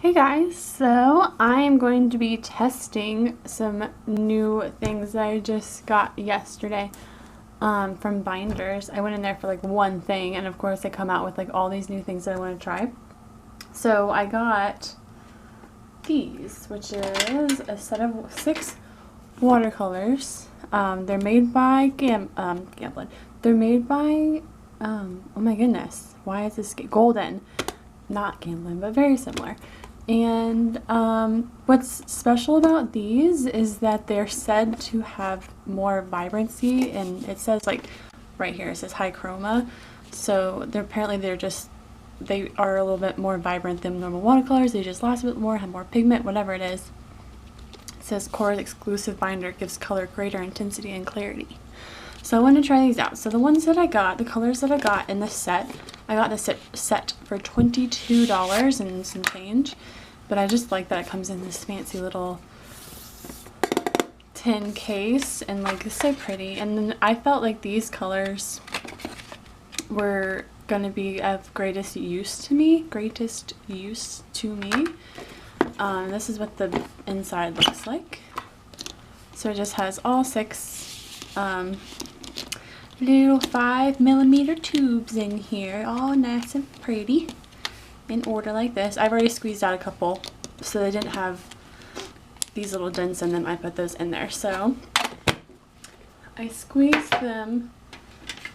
Hey guys, so I am going to be testing some new things that I just got yesterday from Binders. I went in there for like one thing, and of course they come out with like all these new things that I want to try. So I got these, which is a set of 6 watercolors. They're made by Gamblin. They're made by, oh my goodness, why is this Golden? Not Gamblin, but very similar. And what's special about these is that they're said to have more vibrancy, and it says like right here, it says high chroma. So they are a little bit more vibrant than normal watercolors. They just last a bit more, have more pigment, whatever it is. It says QOR's exclusive binder gives color greater intensity and clarity. So I want to try these out. So the ones that I got, the colors that I got in this set, I got this set for $22 and some change. But I just like that it comes in this fancy little tin case, and like it's so pretty. And then I felt like these colors were gonna be of greatest use to me. This is what the inside looks like. So it just has all 6 little 5mm tubes in here, all nice and pretty, in order like this. I've already squeezed out a couple, so they didn't have these little dents in them. I put those in there. So I squeezed them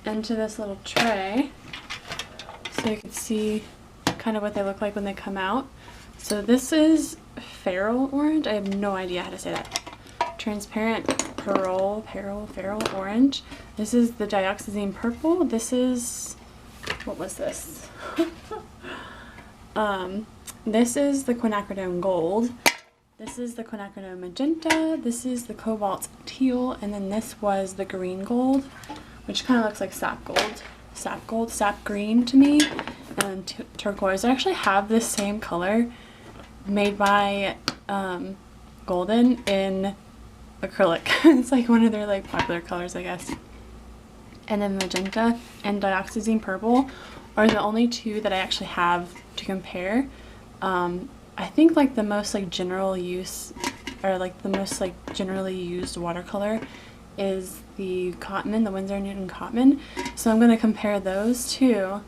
into this little tray so you can see kind of what they look like when they come out. So this is feral orange. I have no idea how to say that. Transparent pearl orange. This is the DIoxazine Purple. This is, what was this? This is the Quinacridone Gold. This is the Quinacridone Magenta. This is the Cobalt Teal, and then this was the Green Gold, which kind of looks like sap green to me, and turquoise. I actually have this same color made by Golden in acrylic. It's like one of their like popular colors, I guess. And then Magenta and DIoxazine Purple are the only 2 that I actually have to compare. I think like the most like general use, or like the most like generally used watercolor is the Cotman, the Winsor Newton Cotman. So I'm going to compare those 2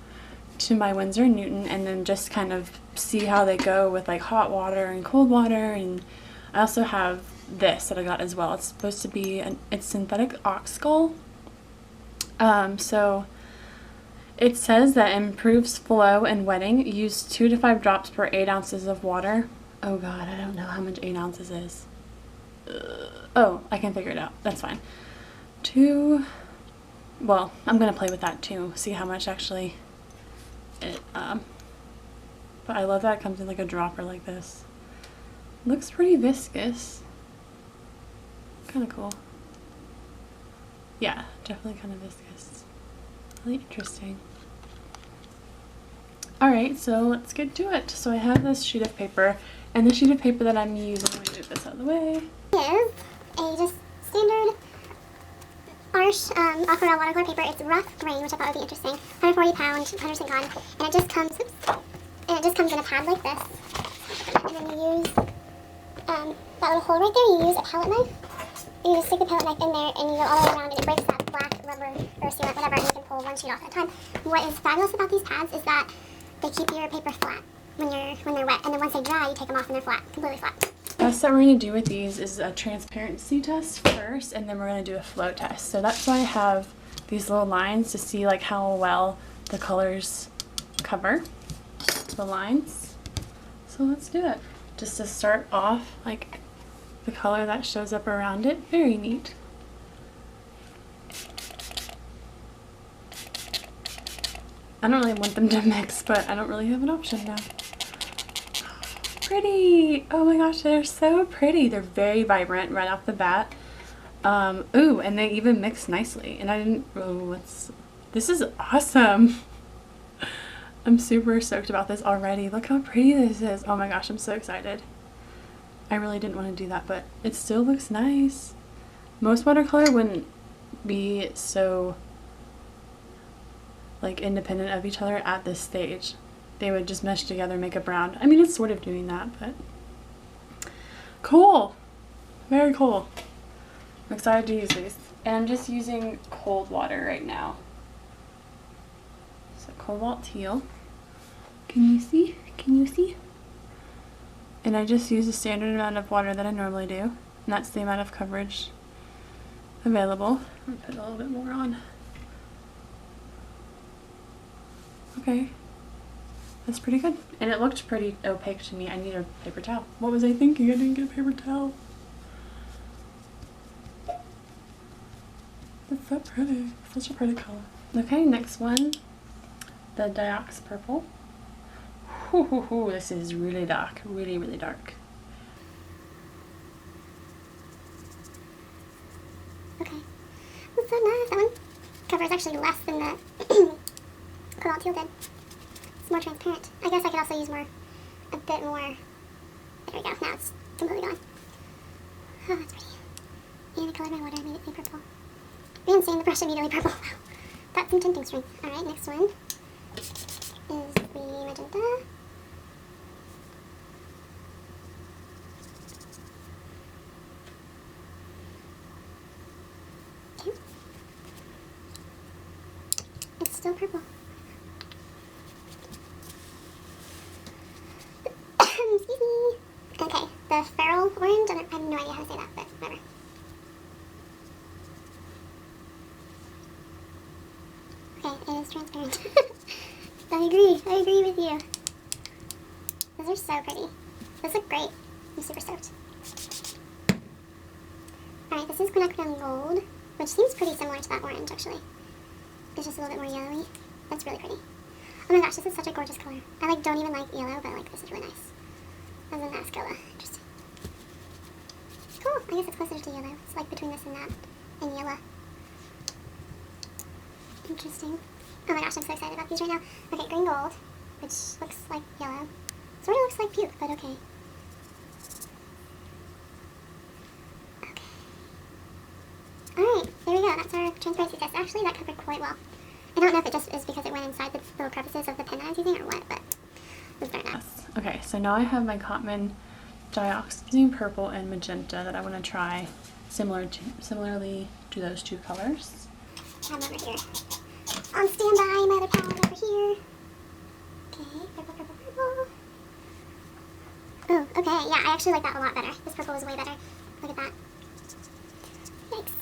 to my Winsor Newton, and then just kind of see how they go with like hot water and cold water. And I also have this that I got as well. It's supposed to be it's synthetic ox skull. So it says that improves flow and wetting. Use 2 to 5 drops per 8 ounces of water. Oh god, I don't know how much 8 ounces is. Oh, I can figure it out. That's fine. Well, I'm gonna play with that too, see how much actually it, but I love that it comes in like a dropper like this. Looks pretty viscous. Kind of cool. Yeah, definitely kind of viscous. Really interesting. Alright, so let's get to it. So I have this sheet of paper, and the sheet of paper that I'm using, let me move this out of the way, is a just standard Arch aquarelle watercolor paper. It's rough grain, which I thought would be interesting. 140 pound, 100% cotton, and it just comes in a pad like this. And then you use that little hole right there. You use a palette knife. You just stick the palette knife in there, and you go all the way around, and it breaks that black rubber or sealant, whatever, and you can pull one sheet off at a time. What is fabulous about these pads is that they keep your paper flat when they're wet, and then once they dry, you take them off and they're flat, completely flat. The test that we're going to do with these is a transparency test first, and then we're going to do a flow test. So that's why I have these little lines to see like how well the colors cover the lines. So let's do it. Just to start off, like the color that shows up around it, very neat. I don't really want them to mix, but I don't really have an option now. Pretty! Oh my gosh, they're so pretty. They're very vibrant right off the bat. Ooh, and they even mix nicely. And I didn't, this is awesome. I'm super stoked about this already. Look how pretty this is. Oh my gosh, I'm so excited. I really didn't want to do that, but it still looks nice. Most watercolor wouldn't be so like independent of each other at this stage. they would just mesh together and make a brown. I mean, it's sort of doing that, but cool. Very cool. I'm excited to use these. And I'm just using cold water right now. So cobalt teal. Can you see? Can you see? And I just use the standard amount of water that I normally do. And that's the amount of coverage available. I'm gonna put a little bit more on. Okay. That's pretty good. And it looked pretty opaque to me. I need a paper towel. What was I thinking? I didn't get a paper towel. It's so pretty. Such a pretty color. Okay, next one. The DIoxazine Purple. Ooh, this is really dark. Really, really dark. Okay. That's so nice. That one covers actually less than the cobalt teal did. It's more transparent. I guess I could also use a bit more. There we go. Now it's completely gone. Oh, that's pretty. And I colored my water immediately purple. And seeing the brush immediately purple. Wow. That's some tinting strength. Alright, next one is the magenta. Okay. It's still purple. Excuse me. Okay, the feral orange, I have no idea how to say that, but whatever. Okay, it is transparent. I agree with you. Those are so pretty. Those look great. I'm super stoked. Alright, this is Quinacridone Gold, which seems pretty similar to that orange, actually. It's just a little bit more yellowy. That's really pretty. Oh my gosh, this is such a gorgeous color. I don't even like yellow, but this is really nice. As a mascara. Interesting. Cool. I guess it's closer to yellow. It's between this and that. And yellow. Interesting. Oh my gosh, I'm so excited about these right now. Okay, green gold, which looks like yellow. Sort of looks like puke, but okay. Okay. Alright, there we go. That's our transparency test. Actually, that covered quite well. I don't know if it just is because it went inside the little crevices of the pen that I was using or what, but it was very nice. Okay, so now I have my Cotman DIoxazine Purple and Magenta that I want to try similarly to those two colors. I have them over here. On standby, my other palette over here. Okay, purple, purple, purple. Oh, okay, yeah, I actually like that a lot better. This purple is way better. Look at that. Yikes.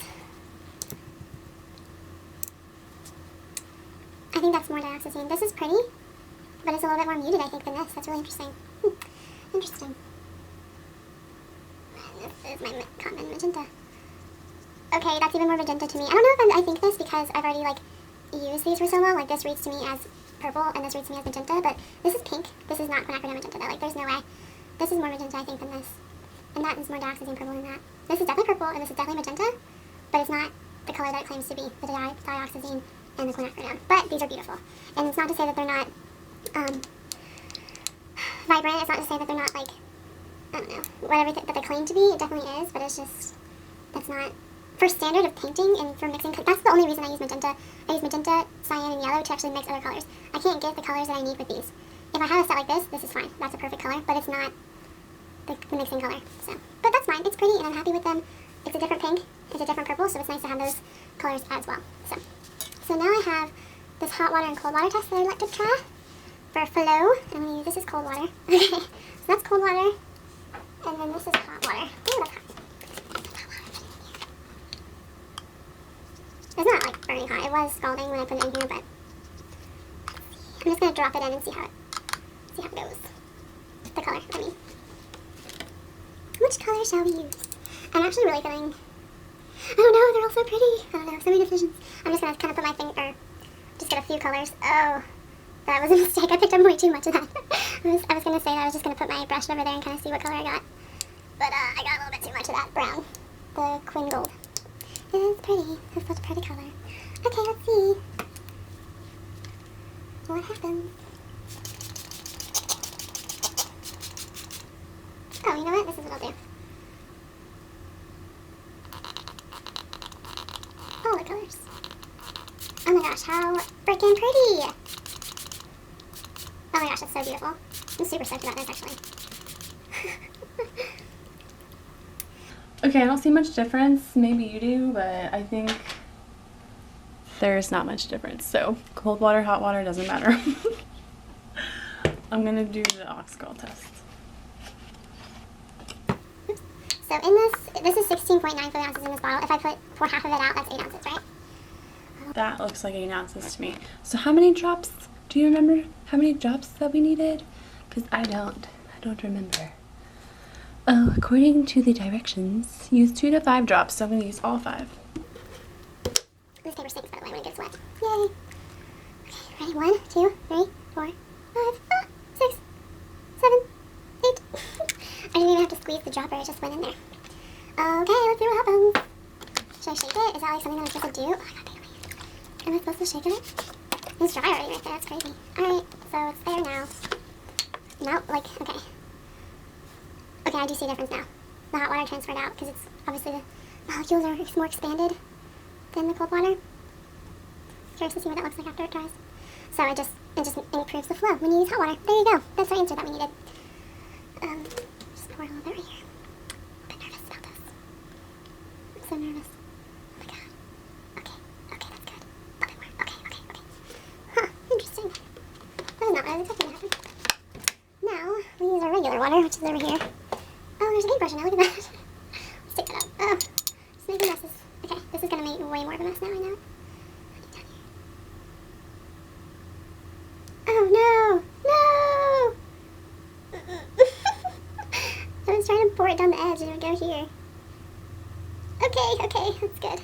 I think that's more dioxazine. This is pretty, but it's a little bit more muted, I think, than this. That's really interesting. Interesting. This is my Cotman Magenta. Okay, that's even more magenta to me. I don't know if I think this because I've already, used these for so long. This reads to me as purple, and this reads to me as magenta, but this is pink. This is not Quinacridone Magenta, though. There's no way. This is more magenta, I think, than this. And that is more dioxazine purple than that. This is definitely purple, and this is definitely magenta, but it's not the color that it claims to be, the dioxazine and the quinacridone. But these are beautiful. And it's not to say that they're not vibrant. It's not to say that they're not, I don't know, whatever that they claim to be. It definitely is, but it's just, that's not... For standard of painting and for mixing, that's the only reason I use magenta. I use magenta, cyan, and yellow to actually mix other colors. I can't get the colors that I need with these. If I have a set like this, this is fine. That's a perfect color, but it's not the mixing color. So, but that's fine. It's pretty, and I'm happy with them. It's a different pink. It's a different purple, so it's nice to have those colors as well. So now I have this hot water and cold water test that I'd like to try for flow. I'm going to use this as cold water. Okay, so that's cold water, and then this is hot water. Ooh, that's hot. It's not burning hot. It was scalding when I put it in here, but I'm just gonna drop it in and see how it goes. The color, I mean. Which color shall we use? I'm actually really feeling. I don't know. They're all so pretty. I don't know. So many decisions. I'm just gonna kind of put my finger, just get a few colors. Oh, that was a mistake. I picked up way too much of that. I was gonna say that I was just gonna put my brush over there and kind of see what color I got, but I got a little bit too much of that brown, the Quin Gold. It's pretty. It's such a pretty color. Okay, let's see what happens. Oh, you know what? This is what I'll do. Oh, the colors. Oh my gosh, how freaking pretty! Oh my my gosh, that's so beautiful. I'm super stoked about this, actually. Okay, I don't see much difference. Maybe you do, but I think there's not much difference. So cold water, hot water, doesn't matter. I'm gonna do the Oxcal test. So in this is 16.9 fluid ounces in this bottle. If I pour half of it out, that's 8 ounces, right? That looks like 8 ounces to me. So how many drops, do you remember how many drops that we needed? Because I don't remember. Oh, according to the directions, use 2 to 5 drops, so I'm gonna use all 5. This paper stinks, by the way, when it gets wet. Yay! Okay, ready? 1, 2, 3, 4, 5, 6, 7, 8. I didn't even have to squeeze the dropper, it just went in there. Okay, let's see what happens. Should I shake it? Is that like something I'm supposed to do? Oh, I got paper. Am I supposed to shake it? It's dry already right there, that's crazy. Alright, so it's there now. No, like, okay. Okay, I do see a difference now. The hot water transferred out because it's obviously the molecules are more expanded than the cold water. Curious to see what that looks like after it dries. So it just improves the flow when you use hot water. There you go. That's our answer that we needed. Just pour a little bit right here. I'm a bit nervous about this. I'm so nervous. Oh my god. Okay, that's good. A bit more. Okay. Huh, interesting. That was not what I was expecting to happen. Now, we use our regular water, which is over here. Oh, there's a paintbrush in there, look at that. Stick it up. Oh, just making messes. Okay, this is gonna make way more of a mess now, I know. Oh no! I was trying to pour it down the edge and it would go here. Okay, that's good.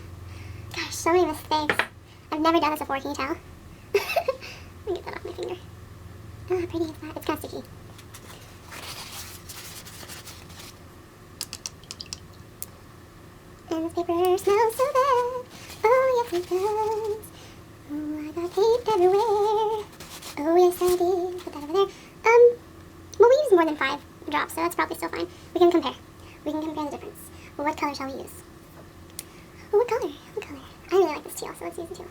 Gosh, so many mistakes. I've never done this before, can you tell? Let me get that off my finger. Oh, how pretty is that? It's kind of sticky. And this paper smells so bad. Oh, yes, it does. Oh, I got paint everywhere. Oh, yes, I did. Put that over there. Well, we used more than 5 drops, so that's probably still fine. We can compare. We can compare the difference. Well, what color shall we use? Oh, what color? I really like this teal, so let's use the teal.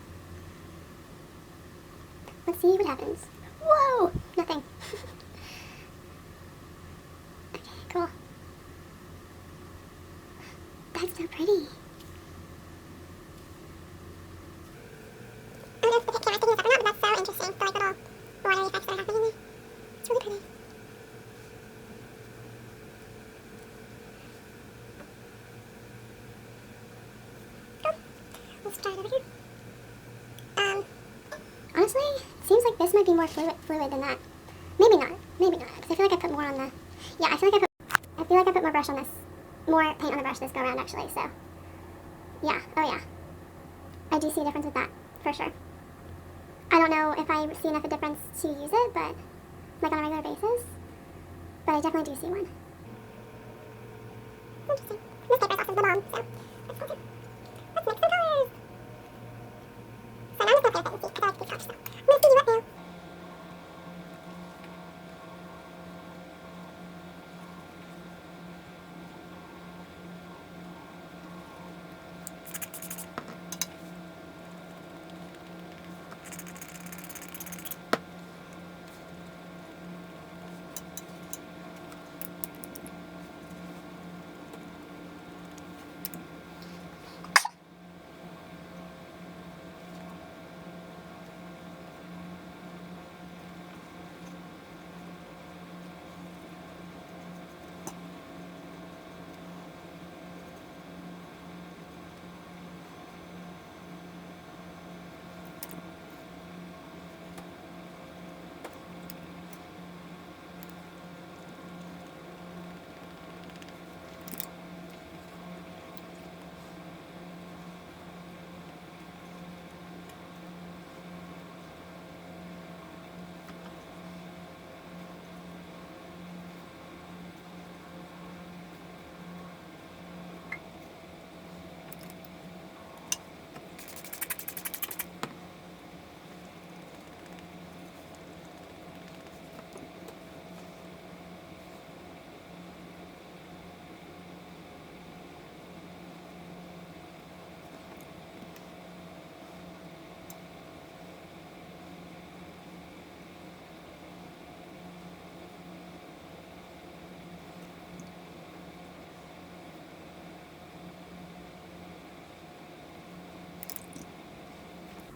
Let's see what happens. Whoa! Nothing. Okay, cool. That's so pretty. I don't know if the camera picking this up or not, but that's so interesting. The like little watery effects that are happening there. It's really pretty. Oh, let's try it over here. Honestly, it seems like this might be more fluid than that. Maybe not, because I feel like I put more on the, yeah, I feel like I put more brush on this, more paint on the brush this go around actually, so, yeah, oh yeah. I do see a difference with that, for sure. I don't know if I see enough of a difference to use it, but, like on a regular basis, but I definitely do see one. Interesting. This paper is also the bomb, so, that's cool too. Let's mix some colors! So now I'm just going to put it and see, because I like to do scotch, so, I'm going to see you what now.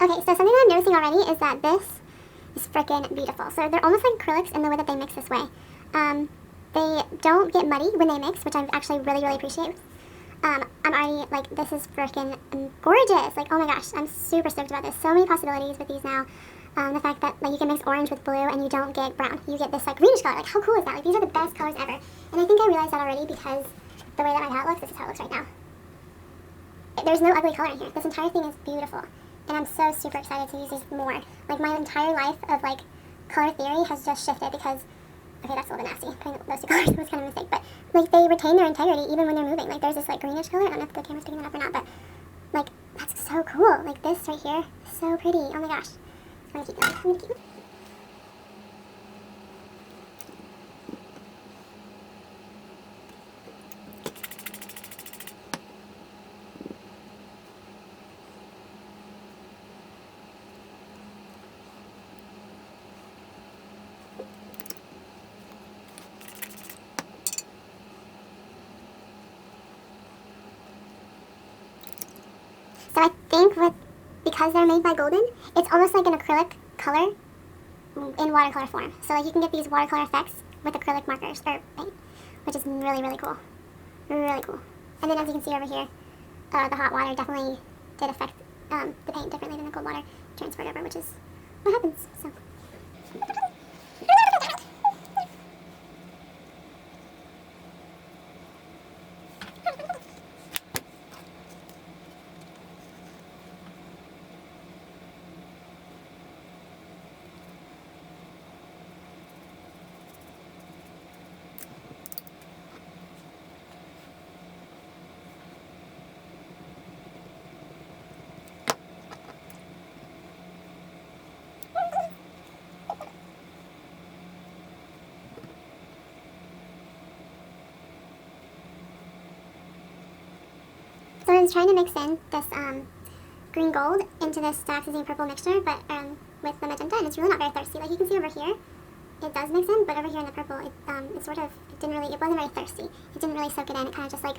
Okay, so something that I'm noticing already is that this is freaking beautiful. So they're almost like acrylics in the way that they mix this way. They don't get muddy when they mix, which I actually really, really appreciate. I'm already, like, this is freaking gorgeous. Like, oh my gosh, I'm super stoked about this. So many possibilities with these now. The fact that, like, you can mix orange with blue and you don't get brown. You get this, like, greenish color. Like, how cool is that? Like, these are the best colors ever. And I think I realized that already because the way that my palette looks, this is how it looks right now. There's no ugly color in here. This entire thing is beautiful. And I'm so super excited to use these more. Like, my entire life of, like, color theory has just shifted because, okay, that's a little bit nasty. Putting those two colors was kind of a mistake. But, like, they retain their integrity even when they're moving. Like, there's this, like, greenish color. I don't know if the camera's picking it up or not, but, like, that's so cool. Like, this right here, so pretty. Oh my gosh. I'm gonna keep going. I'm gonna keep going. So I think because they're made by Golden, it's almost like an acrylic color in watercolor form. So like you can get these watercolor effects with acrylic markers or paint, which is really, really cool. Really cool. And then as you can see over here, the hot water definitely did affect the paint differently than the cold water transferred over, which is what happens. So. So I was trying to mix in this green gold into this DIoxazine Purple mixture, but with the magenta, and it's really not very thirsty. Like you can see over here, it does mix in, but over here in the purple, it wasn't very thirsty. It didn't really soak it in. It kind of just like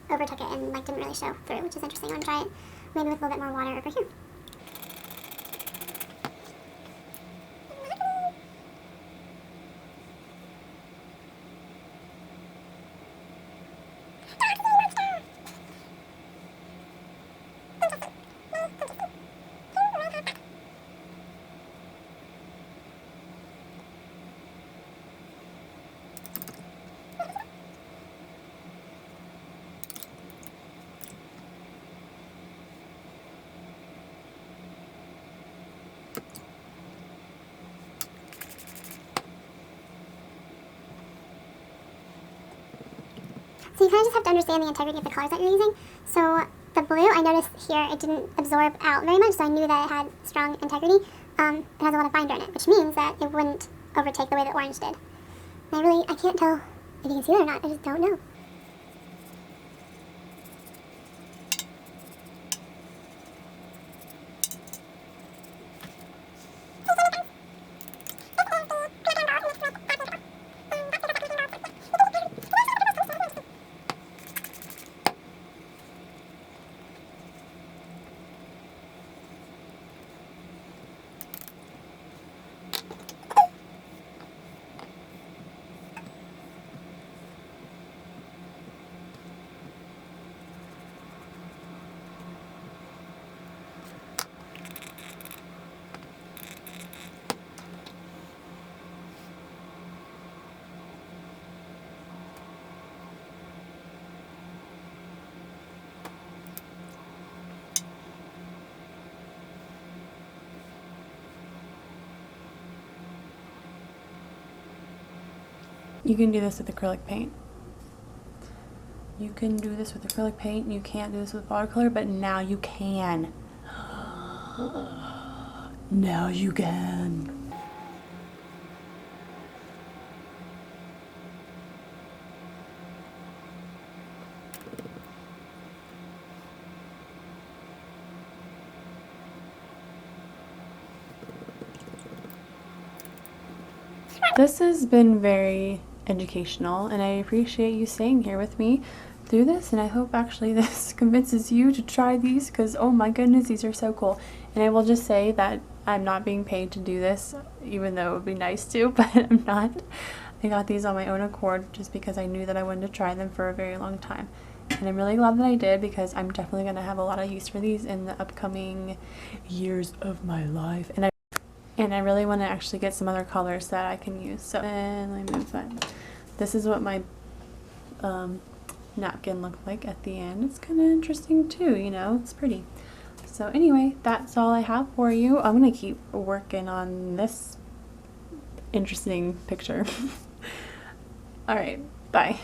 overtook it and like didn't really show through, which is interesting. I'm gonna try it maybe with a little bit more water over here. So you kind of just have to understand the integrity of the colors that you're using. So the blue, I noticed here, it didn't absorb out very much, so I knew that it had strong integrity. It has a lot of binder in it, which means that it wouldn't overtake the way that orange did. And I can't tell if you can see it or not, I just don't know. You can do this with acrylic paint. You can do this with acrylic paint. You can't do this with watercolor, but now you can. Now you can. This has been very educational, and I appreciate you staying here with me through this, and I hope actually this convinces you to try these, because oh my goodness, these are so cool. And I will just say that I'm not being paid to do this, even though it would be nice to, but I'm not. I got these on my own accord just because I knew that I wanted to try them for a very long time. And I'm really glad that I did, because I'm definitely going to have a lot of use for these in the upcoming years of my life. And I really want to actually get some other colors that I can use. So, and let me move that. This is what my napkin looked like at the end. It's kind of interesting too, you know, it's pretty. So anyway, that's all I have for you. I'm going to keep working on this interesting picture. Alright, bye.